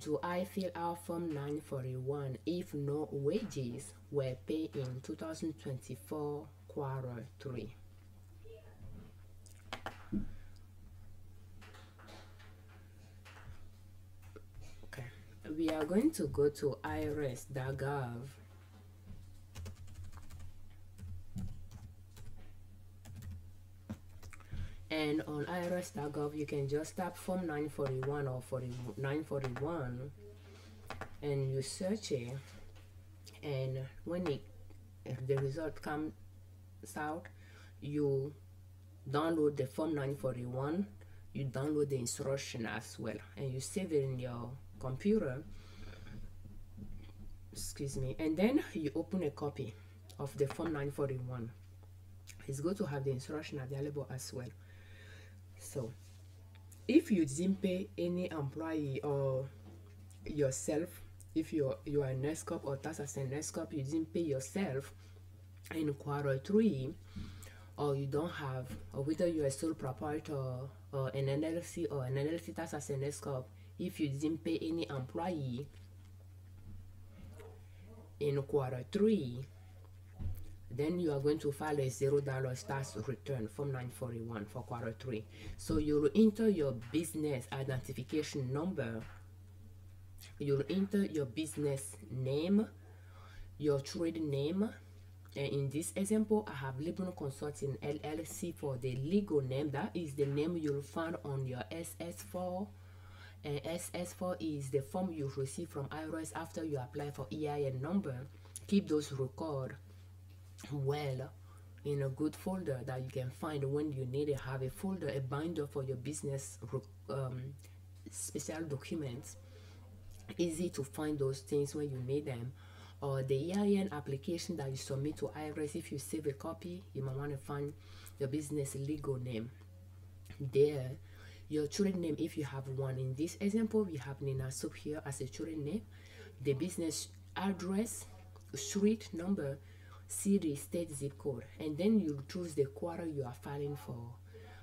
do I fill out Form 941 if no wages were paid in 2024 quarter 3? Okay, we are going to go to irs.gov. And on irs.gov, you can just tap Form 941 or 941 and you search it. And when the result comes out, you download the Form 941, you download the instruction as well, and you save it in your computer. Excuse me. And then you open a copy of the Form 941. It's good to have the instruction available as well. So if you didn't pay any employee or yourself, if you are an S-corp or tax as an S-corp, you didn't pay yourself in quarter 3, or you don't have, or whether you're a sole proprietor or an LLC or an LLC tax as an S-corp, if you didn't pay any employee in quarter 3, then you are going to file a $0 tax return, Form 941 for quarter 3. So you'll enter your business identification number, you'll enter your business name, your trade name, and in this example I have Liberman Consulting L.L.C for the legal name. That is the name you'll find on your SS4, and SS4 is the form you receive from IRS after you apply for EIN number. Keep those records well in a good folder that you can find when you need it. Have a folder, a binder for your business special documents. Easy to find those things when you need them. Or the EIN application that you submit to IRS, if you save a copy, you might want to find your business legal name there. Your trade name, if you have one. In this example, we have Nina Soup here as a trade name. The business address, street number, city, state, zip code, and then you choose the quarter you are filing for.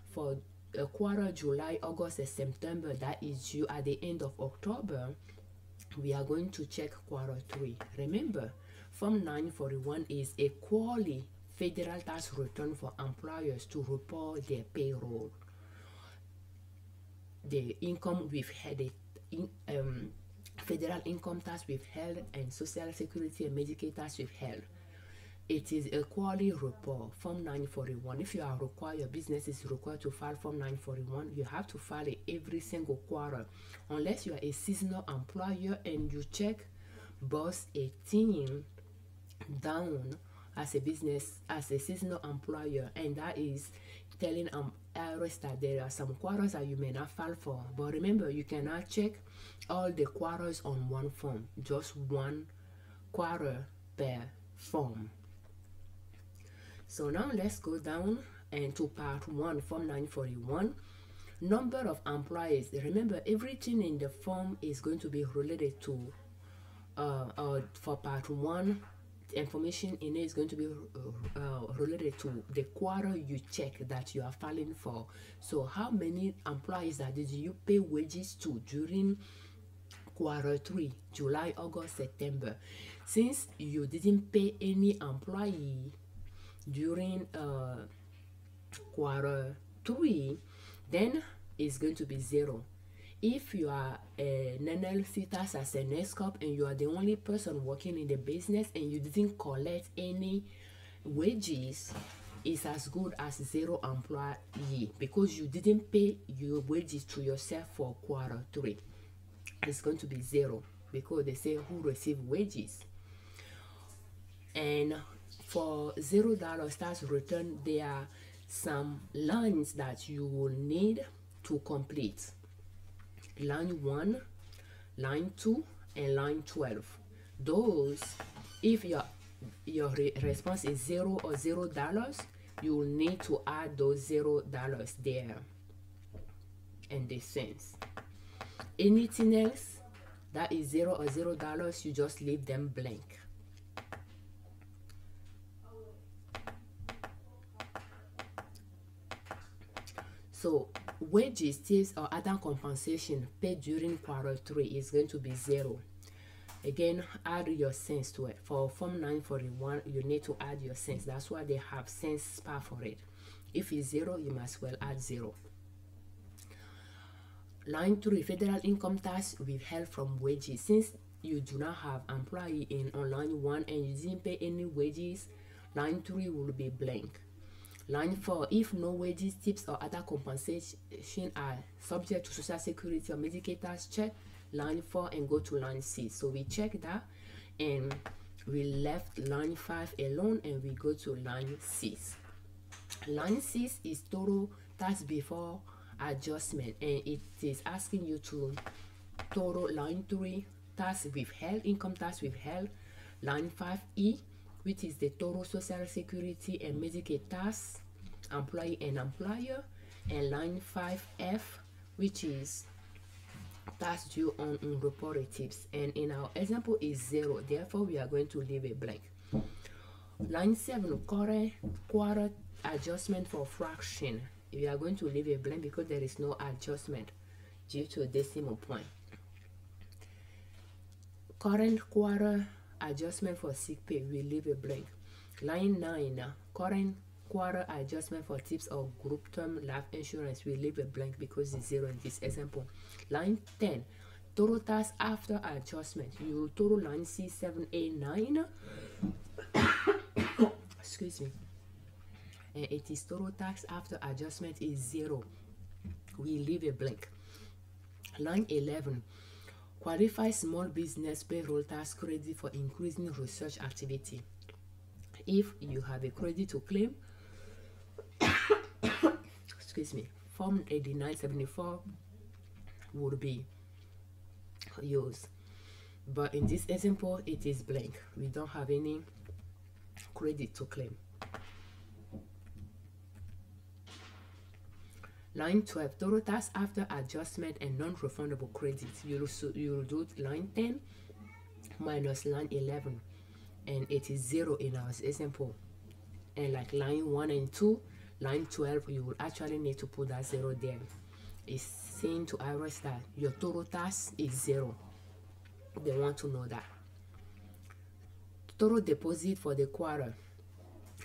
For a quarter, July, August, and September, that is due at the end of October, we are going to check quarter 3. Remember, Form 941 is a quarterly federal tax return for employers to report their payroll, the income withheld, federal income tax withheld, and social security and Medicaid tax withheld. It is a quarterly report, Form 941. If you are required, your business is required to file Form 941, you have to file it every single quarter, unless you are a seasonal employer and you check box 18 down as a business, as a seasonal employer, and that is telling IRS that there are some quarters that you may not file for. But remember, you cannot check all the quarters on one form, just one quarter per form. So now let's go down and to part 1, Form 941. Number of employees. Remember, everything in the form is going to be related to, for part 1, the information in it is going to be related to the quarter you check that you are filing for. So how many employees that did you pay wages to during quarter 3, July, August, September? Since you didn't pay any employee during quarter 3, then it's going to be 0. If you are an LLC tax as an S-corp and you are the only person working in the business and you didn't collect any wages, it's as good as 0 employee, because you didn't pay your wages to yourself for quarter 3. It's going to be 0 because they say who received wages. And for $0 tax return, there are some lines that you will need to complete. Line 1, line 2, and line 12. Those, if your response is 0 or $0, you will need to add those $0 there and the cents. Anything else that is 0 or $0, you just leave them blank. So Wages, tips, or other compensation paid during quarter 3 is going to be 0. Again, add your cents to it. For Form 941, you need to add your cents. That's why they have cents bar for it. If it's 0, you must well add 0. Line 3, federal income tax withheld from wages. Since you do not have employee on line 1 and you didn't pay any wages, line 3 will be blank. Line 4, if no wages, tips, or other compensation are subject to Social Security or Medicaid tax, check line 4 and go to line 6. So we check that and we left line 5 alone and we go to line 6. Line 6 is total tax before adjustment, and it is asking you to total line 3 tax withheld, income tax withheld, line 5E, which is the total Social Security and Medicaid tax, employee and employer, and line 5F, which is tax due on unreported tips. And in our example is 0, therefore we are going to leave it blank. Line 7, quarter adjustment for fraction. We are going to leave it blank because there is no adjustment due to a decimal point. Current quarter adjustment for sick pay, we leave it blank. Line 9, current quarter adjustment for tips or group term life insurance, we leave it blank because it's 0 in this example. Line 10, total tax after adjustment. You total line C, 7, 8, 9. Excuse me. And it is total tax after adjustment is 0. We leave it blank. Line 11, qualify small business payroll tax credit for increasing research activity. If you have a credit to claim, excuse me, Form 8974 would be used. But in this example, it is blank. We don't have any credit to claim. Line 12, total tax after adjustment and non-refundable credits. You'll do line 10 minus line 11, and it is 0 in our example. And like line 1 and 2, line 12, you will actually need to put that 0 there. It's saying to IRS that your total tax is 0. They want to know that. Total deposit for the quarter.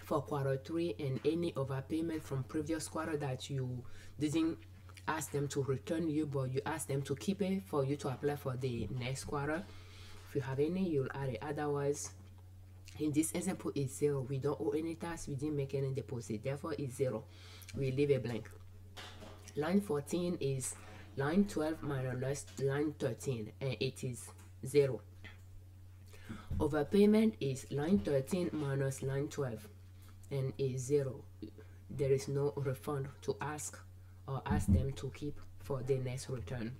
For quarter 3 and any overpayment from previous quarter that you didn't ask them to return you, but you ask them to keep it for you to apply for the next quarter. If you have any, you'll add it. Otherwise, in this example, it's 0. We don't owe any tax. We didn't make any deposit. Therefore, it's 0. We leave it blank. Line 14 is line 12 minus line 13, and it is 0. Overpayment is line 13 minus line 12. And is 0. There is no refund to ask or ask them to keep for the next return.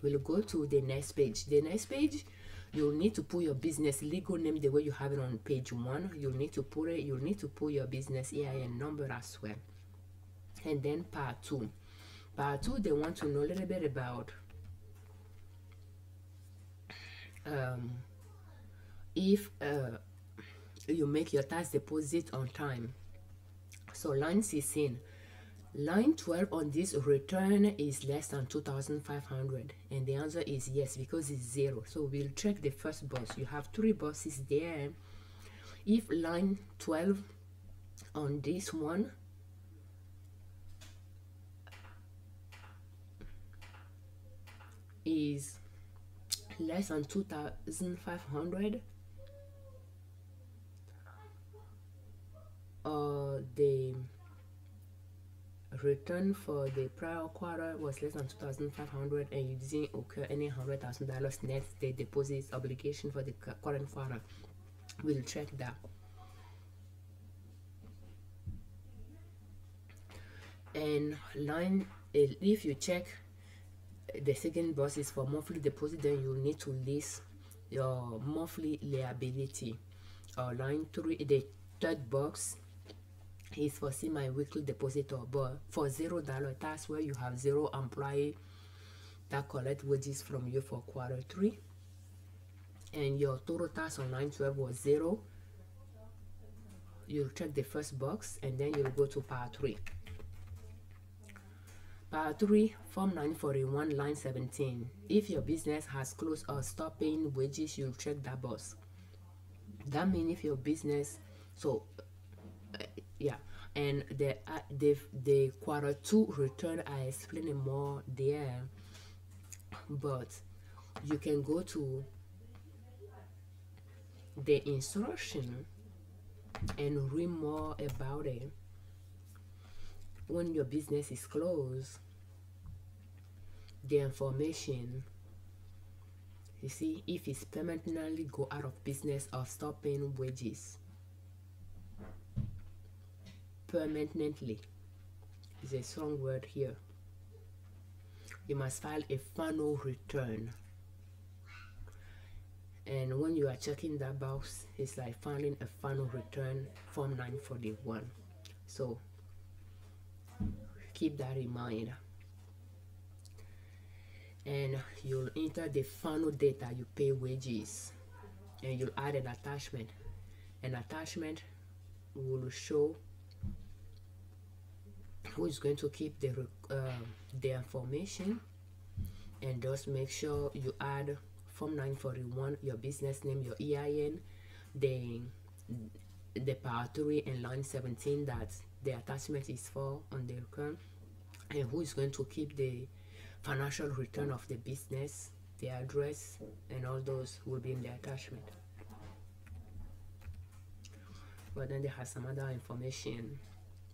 We'll go to the next page. The next page, you'll need to put your business legal name the way you have it on page 1. You'll need to put it. You'll need to put your business EIN number as well. And then part 2. Part 2, they want to know a little bit about if you make your tax deposit on time. So line 16, line 12 on this return is less than 2,500, and the answer is yes because it's 0. So we'll check the first box. You have 3 boxes there. If line 12 on this one is less than 2,500, the return for the prior quarter was less than 2,500 and you didn't occur any $100,000 net the deposit obligation for the current quarter, we'll check that. And line, if you check the second box is for monthly deposit, then you need to list your monthly liability. Line 3, the third box is for semi-weekly depositor, but for $0 tax where you have 0 employee that collect wages from you for quarter 3 and your total tax on line 12 was 0, you'll check the first box and then you'll go to part 3. Part 3, Form 941, line 17. If your business has closed or stopped paying wages, you'll check that box. That means if your business, so yeah, and the quarter 2 return, I explain it more there, but you can go to the instruction and read more about it. When your business is closed, the information, you see, if it's permanently go out of business or stop paying wages, permanently is a strong word here, you must file a final return. And when you are checking that box, it's like filing a final return, Form 941. So keep that in mind. And you'll enter the final date that you pay wages, and you'll add an attachment. An attachment will show who is going to keep the information, and just make sure you add Form 941, your business name, your EIN, the Part 3 and line 17 that the attachment is for on the return, and who is going to keep the financial return of the business, the address, and all those will be in the attachment. But then they have some other information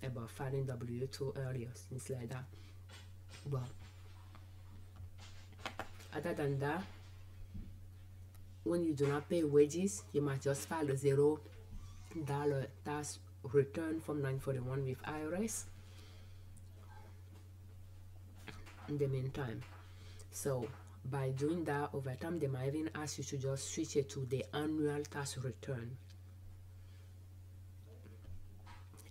about filing W2 earlier, things like that. But other than that, when you do not pay wages, you must just file a $0 tax return Form 941 with IRS in the meantime. So by doing that, over time they might even ask you to just switch it to the annual tax return,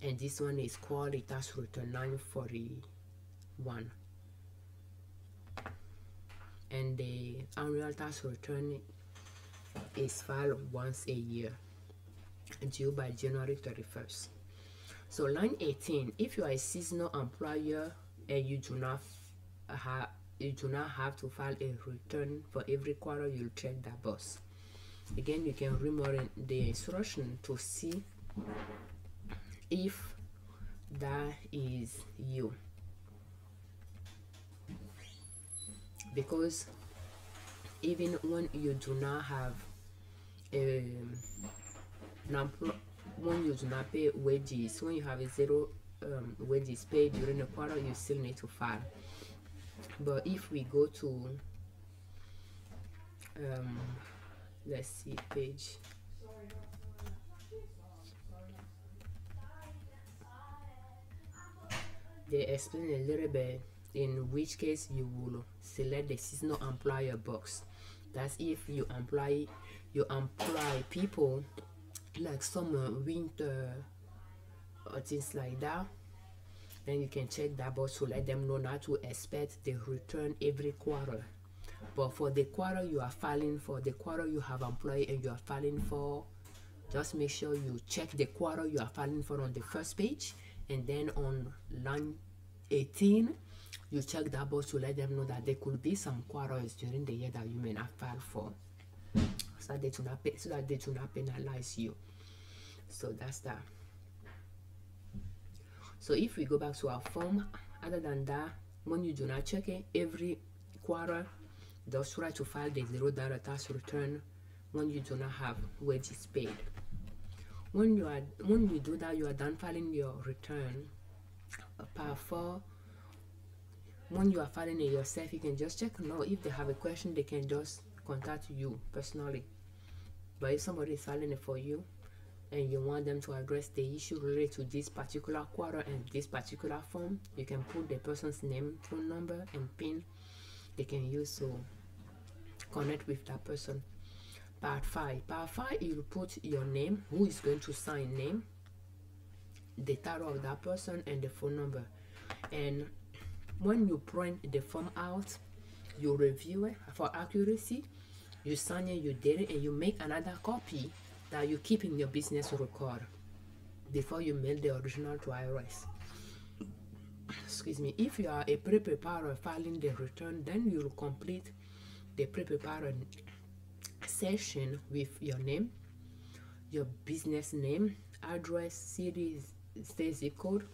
and this one is called the tax return 941, and the annual tax return is filed once a year, due by January 31st. So line 18, if you are a seasonal employer and you do not have to file a return for every quarter, you'll check that box. Again, you can read more in the instruction to see if that is you, because even when you do not have when you do not pay wages, when you have a $0 wages paid during the quarter, you still need to file. But if we go to let's see, page, they explain a little bit in which case you will select the seasonal employer box. That's if you employ people like summer, winter, or things like that. Then you can check that box to let them know not to expect the return every quarter. But for the quarter you are filing for, the quarter you have employed and you are filing for, just make sure you check the quarter you are filing for on the first page, and then on line 18 you check that box to let them know that there could be some quarters during the year that you may not file for, so that they do not penalize you. So that's that. So if we go back to our form, other than that, when you do not check it every quarter, just try to file the $0 tax return when you do not have wages paid. When you do that, you are done filing your return. Part 4, when you are filing it yourself, you can just check. No, if they have a question, they can just contact you personally. But if somebody is filing it for you and you want them to address the issue related to this particular quarter and this particular form, you can put the person's name, phone number, and PIN they can use to connect with that person. Part 5, you put your name, who is going to sign name, the title of that person, and the phone number. And when you print the form out, you review it for accuracy, you sign it, you date it, and you make another copy that you keep in your business record before you mail the original to IRS. excuse me, if you are a pre-preparer filing the return, then you will complete the pre-preparer session with your name, your business name, address, city, state zip code,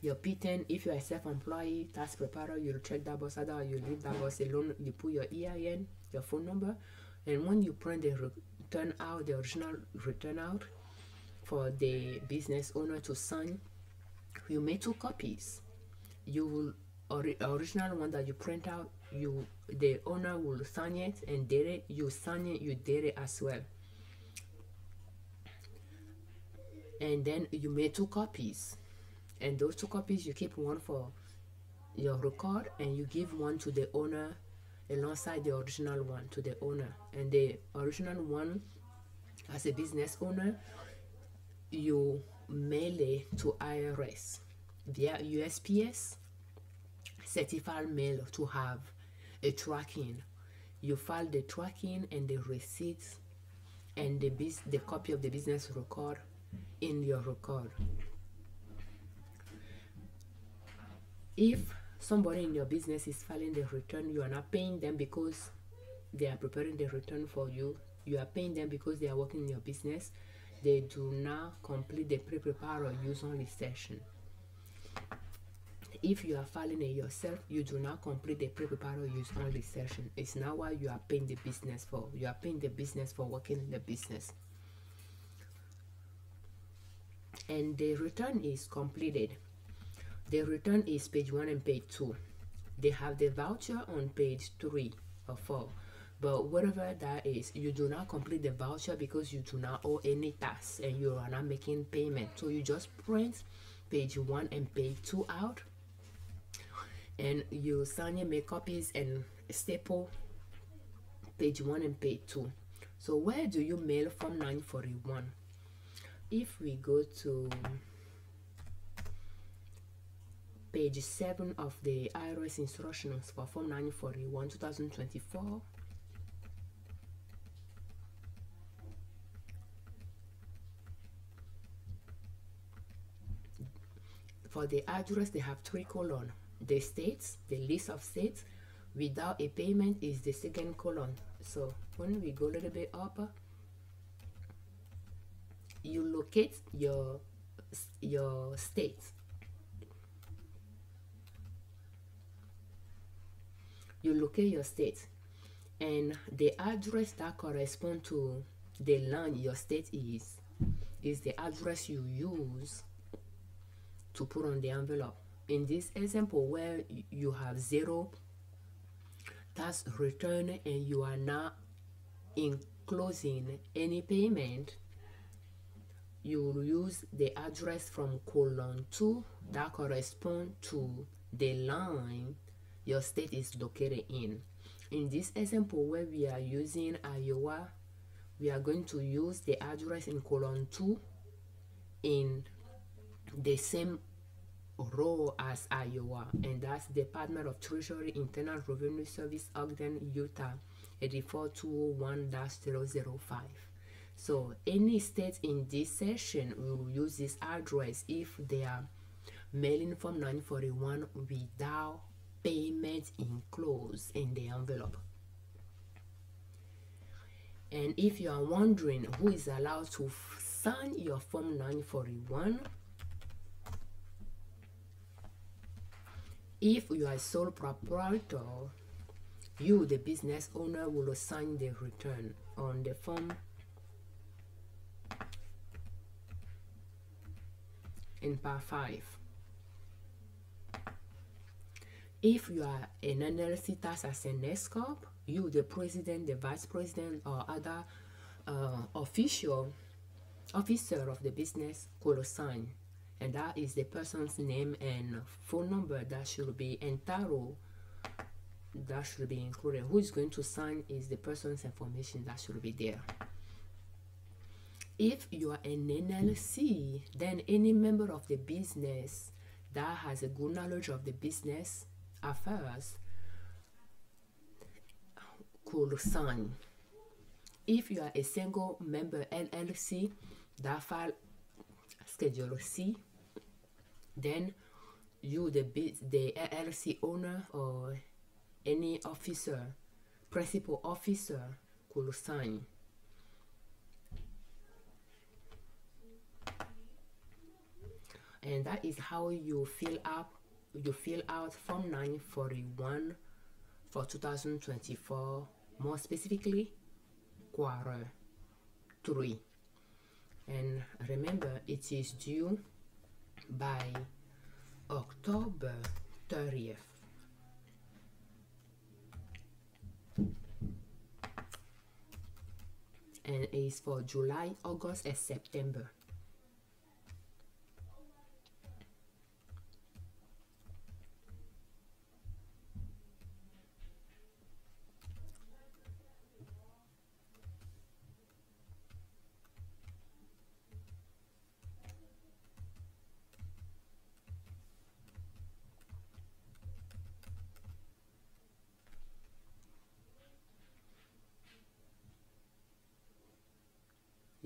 your P10. If you are a self-employed tax preparer, you'll check that box. Otherwise, you leave that box alone. You put your EIN, your phone number, and when you print the return out, the original return out for the business owner to sign, you make 2 copies. You will original one that you print out, the owner will sign it and date it. You sign it, you date it as well, and then you make 2 copies. And those 2 copies, you keep one for your record, and you give one to the owner alongside the original one to the owner. And the original one, as a business owner, you mail it to IRS via USPS certified mail to have a tracking. You file the tracking and the receipts and the copy of the business record in your record. If somebody in your business is filing the return, you are not paying them because they are preparing the return for you. You are paying them because they are working in your business. They do not complete the pre-prepare or use only session. If you are filing it yourself, you do not complete the pre-prepare or use only session. It's not what you are paying the business for. You are paying the business for working in the business. And the return is completed. The return is page 1 and page 2. They have the voucher on page 3 or 4. But whatever that is, you do not complete the voucher because you do not owe any tax and you are not making payment. So you just print page 1 and page 2 out, and you sign and make copies and staple page 1 and page 2. So where do you mail Form 941? If we go to page 7 of the IRS instructions for Form 941 2024, for the address, they have 3 columns. The states, the list of states without a payment is the second column. So when we go a little bit up, you locate your state. You locate your state, and the address that corresponds to the land your state is the address you use to put on the envelope. In this example, where you have 0 tax return and you are not enclosing any payment, you will use the address from column 2 that corresponds to the line your state is located in. In this example, where we are using Iowa, we are going to use the address in column 2 in the same row as Iowa, and that's Department of Treasury, Internal Revenue Service, Ogden, Utah 84201-005. So any state in this section will use this address if they are mailing Form 941 without payment enclosed in the envelope. And if you are wondering who is allowed to sign your Form 941, if you are a sole proprietor, you, the business owner, will sign the return on the form in part 5. If you are an LLC tax as an S corp, you, the president, the vice president, or other officer of the business, could sign. And that is the person's name and phone number that should be entitled, that should be included. Who is going to sign is the person's information that should be there. If you are an LLC, then any member of the business that has a good knowledge of the business affairs could sign. If you are a single member LLC that file Schedule C, then you, the LLC owner or any officer, principal officer, could sign. And that is how you fill out Form 941 for 2024, more specifically quarter 3. And remember, it is due by October 30th. And it's for July, August, and September.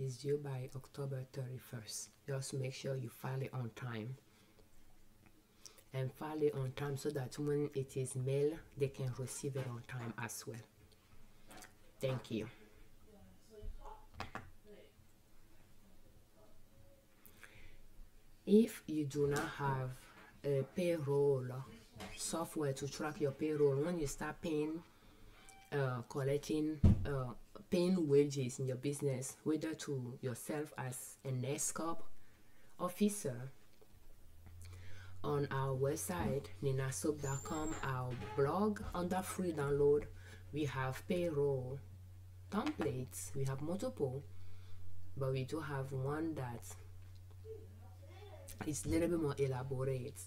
Is due by October 31st. Just make sure you file it on time. And file it on time so that when it is mailed, they can receive it on time as well. Thank you. If you do not have a payroll software to track your payroll, when you start paying, paying wages in your business, whether to yourself as an S-Corp officer, on our website ninasoap.com, our blog, under free download, we have payroll templates. We have multiple, but we do have one that is a little bit more elaborate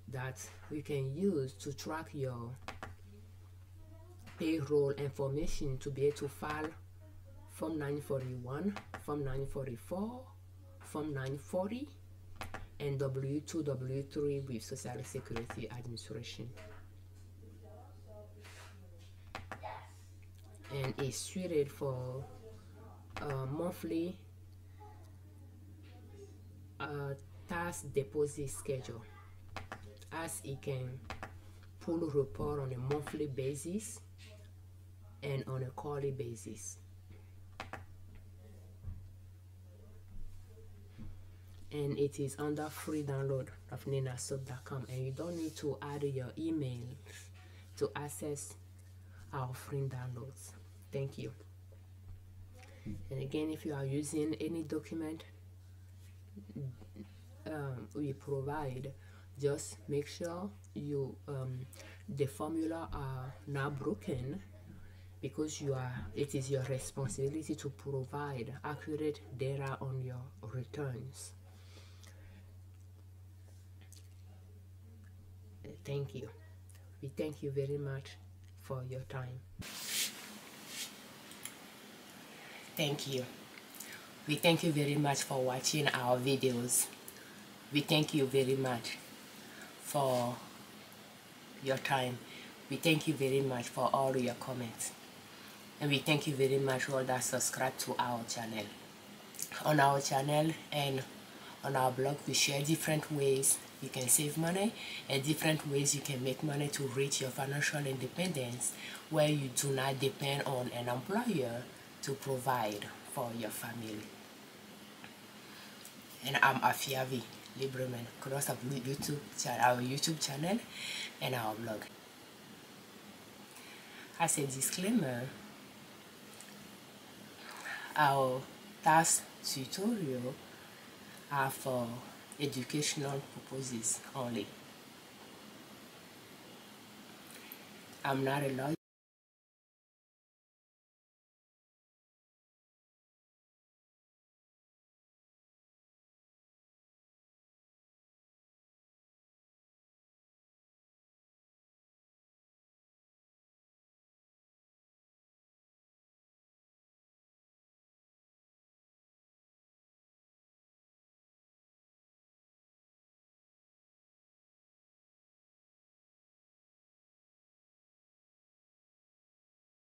that we can use to track your payroll information, to be able to file Form 941, Form 944, Form 940, and W2, W3 with Social Security Administration. And it's suited for monthly tax deposit schedule, as it can pull a report on a monthly basis and on a quarterly basis. And it is under free download of ninasoap.com, and you don't need to add your email to access our free downloads. Thank you. And again, if you are using any document we provide, just make sure you the formula are not broken, because it is your responsibility to provide accurate data on your returns. Thank you. We thank you very much for your time. Thank you. We thank you very much for watching our videos. We thank you very much for your time. We thank you very much for all your comments. And we thank you very much for all that subscribe to our channel. On our channel and on our blog, we share different ways you can save money and different ways you can make money to reach your financial independence, where you do not depend on an employer to provide for your family. And I'm Afiavi Liberman, because of our YouTube channel and our blog. As a disclaimer, our tax tutorial are for educational purposes only. I'm not a lawyer.